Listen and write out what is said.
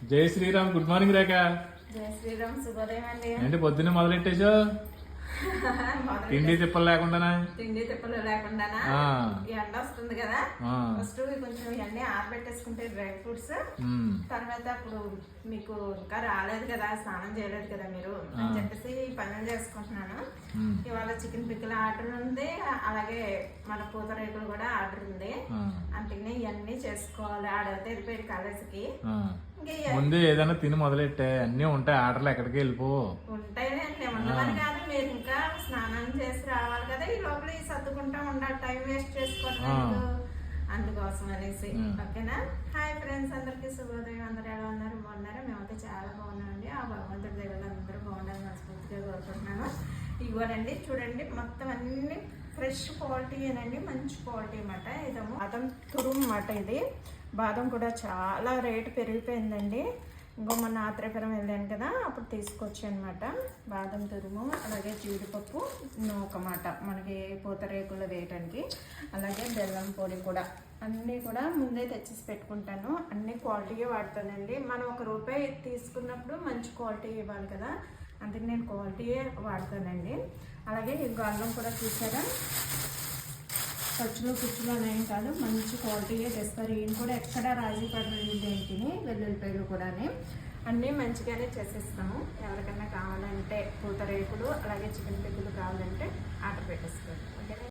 జై Sriram. Good morning రేఖ. జై శ్రీరామ్. శుభోదయం అండి. ఏంటి పొద్దున్నే మొదలెట్టేసావు? తిండి తిప్పలు లేకుండానా? తిండి తిప్పలు లేకుండానా? ఎండ వస్తుంది కదా, ఫస్ట్ కొంచెం ఇవన్నీ ఆరబెట్టేసుకుంటే డ్రై ఫ్రూట్స్, తర్వాత అప్పుడు మీకు ఇంకా రాలేదు కదా, స్నానం చేయలేదు కదా మీరు అని చెప్పేసి పనులు చేసుకుంటున్నాను. ఇవాళ చికెన్ పిక్కల ఆర్డర్ ఉంది, అలాగే మన పూతరేకులు కూడా ఆర్డర్ ఉంది. అందుకనే ఇవన్నీ చేసుకోవాలి. ఆడైతే వెళ్ళిపోయాడు కాలేజీకి. ముందు ఏదైనా తిని మొదలెట్టే, అన్ని ఉంటాయి ఆర్డర్లు, ఎక్కడికి వెళ్ళిపో ఉంటాయి. ఉండమని కాదు, మీరు ఇంకా స్నానం చేసి రావాలి కదా, ఈ లోపల ఈ సర్దుకుంటా ఉండాలి, టైం వేస్ట్ చేసుకోవట్లేదు, అందుకోసం అనేసి. ఓకేనా? హాయ్ ఫ్రెండ్స్, అందరికి శుభోదయం. అందరు ఎలా ఉన్నారు? బాగున్నారా? మేమైతే చాలా బాగున్నామండి. ఆ భగవంతుడి దగ్గర అందరూ బాగుండాలని మనస్ఫూర్తిగా కోరుకుంటున్నాను. ఇవ్వనండి, చూడండి, మొత్తం అన్ని ఫ్రెష్ క్వాలిటీ ఏనండి, మంచి క్వాలిటీ అన్నమాట. ఇదేమో బాదం తురుము అన్నమాట. ఇది బాదం కూడా చాలా రేటు పెరిగిపోయిందండి. ఇంకో మొన్న ఆత్రేపురం వెళ్ళాను కదా, అప్పుడు తీసుకొచ్చి అనమాట బాదం తురుము, అలాగే జీడిపప్పు నూకమాట మనకి పూతరేకులు వేయటానికి, అలాగే బెల్లం పొడి కూడా అన్నీ కూడా ముందే తెచ్చేసి పెట్టుకుంటాను. అన్ని క్వాలిటీగా వాడతానండి. మనం ₹1 తీసుకున్నప్పుడు మంచి క్వాలిటీ ఇవ్వాలి కదా, అందుకే నేను క్వాలిటీయే వాడతానండి. అలాగే ఈ అల్లం కూడా చూసారా, ఖర్చులు కుచ్చులు అనేవి కాదు, మంచి క్వాలిటీయే తెస్తారు. ఈయన కూడా ఎక్కడ రాజీ పడలేదు దేనికి. వెల్లుల్లిపాయలు కూడా అన్నీ మంచిగానే చేసేస్తాము. ఎవరికైనా కావాలంటే పూతరేకులు అలాగే చికెన్ పిక్కలు కావాలంటే ఆర్డర్ పెట్టేసుకోండి. ఓకేనా?